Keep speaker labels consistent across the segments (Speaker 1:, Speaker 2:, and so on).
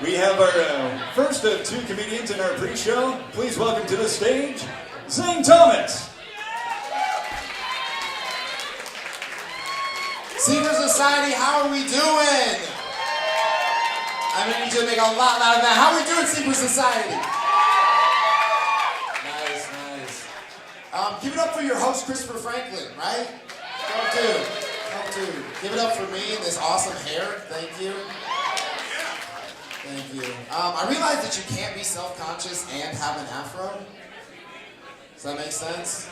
Speaker 1: We have our first of two comedians in our pre-show. Please welcome to the stage, Zane Thomas.
Speaker 2: Secret Society, how are we doing? I'm gonna need you to make a lot louder than that. How are we doing, Secret Society? Nice, nice. Give it up for your host, Christopher Franklin, right? Go dude. Give it up for me and this awesome hair. Thank you. Thank you. I realize that you can't be self-conscious and have an afro. Does that make sense?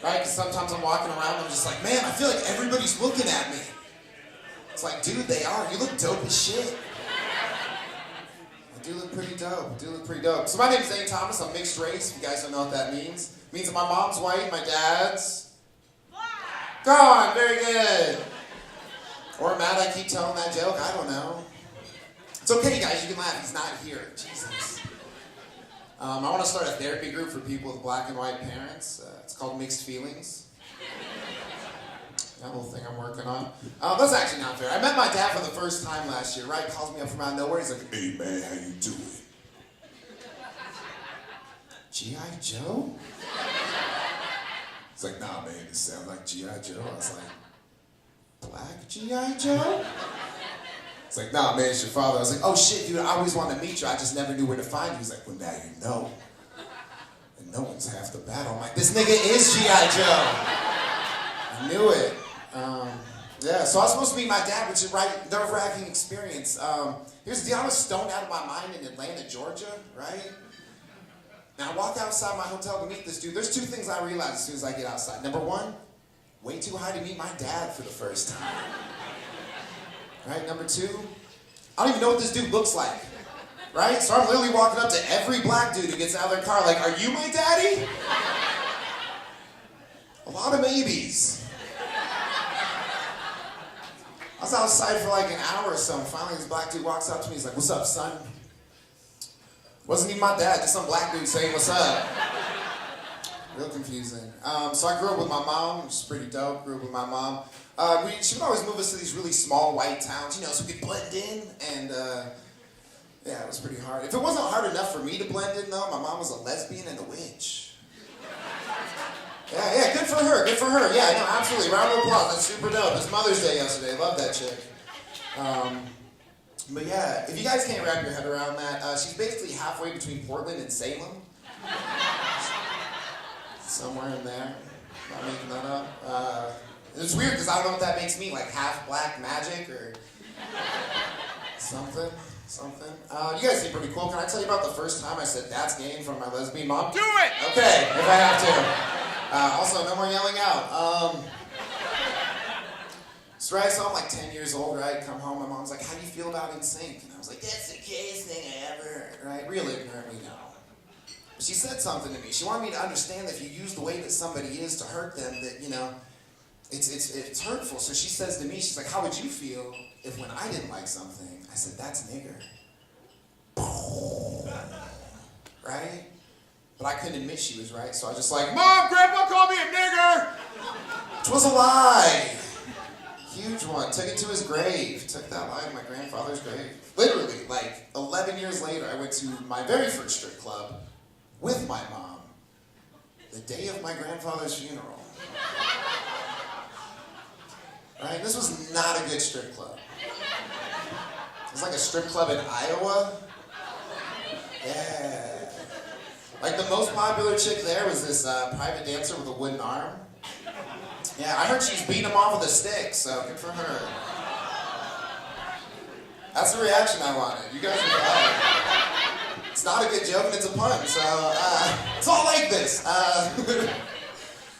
Speaker 2: Right? Because sometimes I'm walking around and I'm just like, man, I feel like everybody's looking at me. It's like, dude, they are. You look dope as shit. I do look pretty dope. So my name's Zane Thomas. I'm mixed race. If you guys don't know what that means. It means that my mom's white, my dad's black. Gone. Very good. Or mad I keep telling that joke. I don't know. It's okay, guys. You can laugh. He's not here. Jesus. I want to start a therapy group for people with black and white parents. It's called Mixed Feelings. That little thing I'm working on. That's actually not fair. I met my dad for the first time last year, right? He calls me up from out of nowhere. He's like, hey, man, how you doing? G.I. Joe? He's like, nah, man, it sounds like G.I. Joe. I was like, black G.I. Joe? It's like, nah, man, it's your father. I was like, oh, shit, dude, I always wanted to meet you. I just never knew where to find you. He's like, well, now you know. And no one's half the battle. I'm like, this nigga is G.I. Joe. I knew it. Yeah, so I was supposed to meet my dad, which is right, nerve-wracking experience. Here's the deal. I was stoned out of my mind in Atlanta, Georgia, right? Now, I walk outside my hotel to meet this dude. There's two things I realize as soon as I get outside. Number one, way too high to meet my dad for the first time. Right, number two, I don't even know what this dude looks like, right? So I'm literally walking up to every black dude who gets out of their car like, are you my daddy? A lot of maybes. I was outside for like an hour or so, and finally this black dude walks up to me, he's like, what's up, son? Wasn't even my dad, just some black dude saying what's up. Real confusing. So I grew up with my mom, which is pretty dope, grew up with my mom. She would always move us to these really small white towns, you know, so we could blend in, and yeah, it was pretty hard. If it wasn't hard enough for me to blend in, though, my mom was a lesbian and a witch. Yeah, good for her. Yeah, no, absolutely. Round of applause. That's super dope. It was Mother's Day yesterday. Love that chick. But yeah, if you guys can't wrap your head around that, she's basically halfway between Portland and Salem. Somewhere in there. Not making that up. It's weird because I don't know what that makes me, like half black magic or something. You guys seem pretty cool. Can I tell you about the first time I said that's gay in front of my lesbian mom?
Speaker 3: Do it!
Speaker 2: Okay, if I have to. Also, no more yelling out. So right, so I'm like 10 years old, right? Come home, my mom's like, how do you feel about NSYNC? And I was like, that's the gayest thing I ever heard, right? Real ignorantly, no. But she said something to me. She wanted me to understand that if you use the way that somebody is to hurt them, that, you know, it's hurtful. So she says to me, she's like, how would you feel if when I didn't like something, I said, that's nigger? Right? But I couldn't admit she was right, so I was just like, Mom, Grandpa called me a nigger! Which was a lie. Huge one. Took it to his grave. Took that lie to my grandfather's grave. Literally, like 11 years later, I went to my very first strip club with my mom. The day of my grandfather's funeral. Right? This was not a good strip club. It was like a strip club in Iowa. Yeah. Like the most popular chick there was this private dancer with a wooden arm. Yeah, I heard she's beating him off with a stick, so good for her. That's the reaction I wanted. You guys are fine. It's not a good joke and it's a pun, so it's all like this.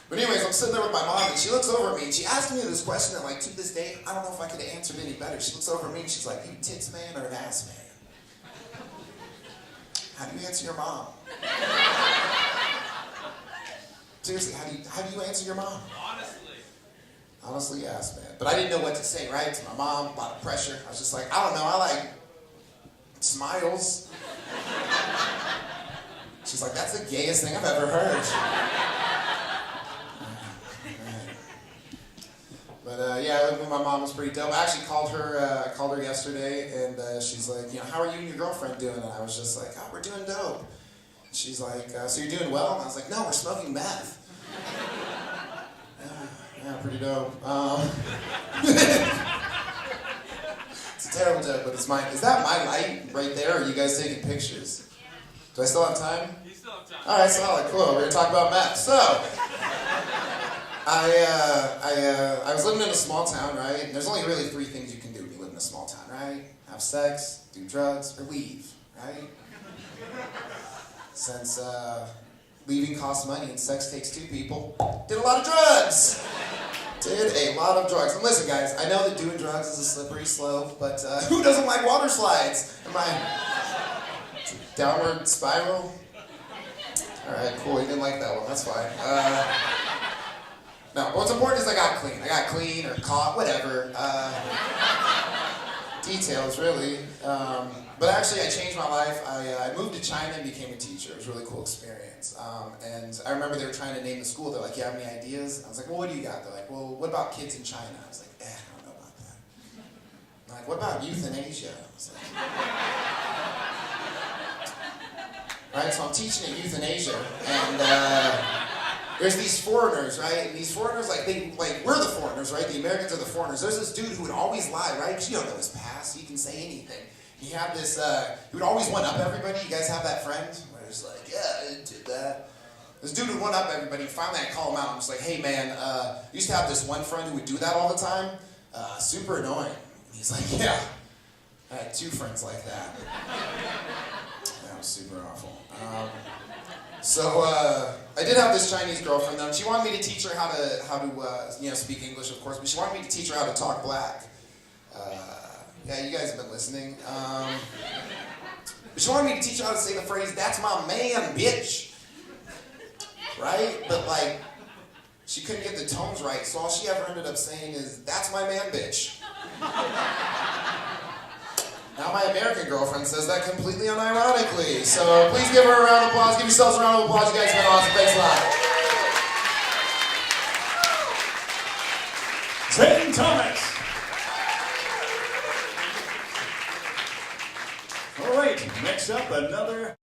Speaker 2: But anyways, I'm sitting there with my mom and she looks over at me and she asked me this question that, like, to this day, I don't know if I could have answered any better. She looks over at me and she's like, you tits man or an ass man? How do you answer your mom? Seriously, how do you answer your mom? Honestly, yes, man. But I didn't know what to say, right? To my mom, a lot of pressure. I was just like, I don't know, I like smiles. She's like, that's the gayest thing I've ever heard. But yeah, I lived with my my mom was pretty dope. I actually called her yesterday, and she's like, how are you and your girlfriend doing? And I was just like, oh, we're doing dope. And she's like, so you're doing well? And I was like, no, we're smoking meth. Yeah, pretty dope. It's a terrible joke, but it's mine. Is that my light right there, or are you guys taking pictures? Do I still have time?
Speaker 3: You still have time.
Speaker 2: All right, solid, cool. We're gonna talk about meth. So, I was living in a small town, right? And there's only really 3 things you can do when you live in a small town, right? Have sex, do drugs, or leave, right? Since leaving costs money and sex takes 2 people, did a lot of drugs. Did a lot of drugs. And listen, guys, I know that doing drugs is a slippery slope, but who doesn't like water slides? Am I downward spiral? All right, cool. You didn't like that one. That's fine. No, what's important is I got clean. I got clean or caught, whatever. Details, really. But actually, I changed my life. I moved to China and became a teacher. It was a really cool experience. And I remember they were trying to name the school. They're like, you have any ideas? I was like, well, what do you got? They're like, well, what about kids in China? I was like, I don't know about that. I'm like, what about euthanasia? I was like, right, so I'm teaching at euthanasia, and there's these foreigners, right? And these foreigners, we're the foreigners, right? The Americans are the foreigners. There's this dude who would always lie, right? Because you don't know his past. He can say anything. He had this, he would always one-up everybody. You guys have that friend? Where it's like, yeah, I did that. This dude would one-up everybody. Finally, I call him out. I'm just like, hey, man, I used to have this one friend who would do that all the time. Super annoying. And he's like, yeah, I had 2 friends like that. That was super awful. So I did have this Chinese girlfriend, though. She wanted me to teach her how to speak English, of course, but she wanted me to teach her how to talk black. Yeah, you guys have been listening. But she wanted me to teach her how to say the phrase, "That's my man, bitch." Right? But she couldn't get the tones right, so all she ever ended up saying is, "That's my man, bitch." Now my American girlfriend says that completely unironically. So please give her a round of applause. Give yourselves a round of applause. You guys have been awesome. Thanks a lot.
Speaker 1: Zane Thomas. All right, next up, another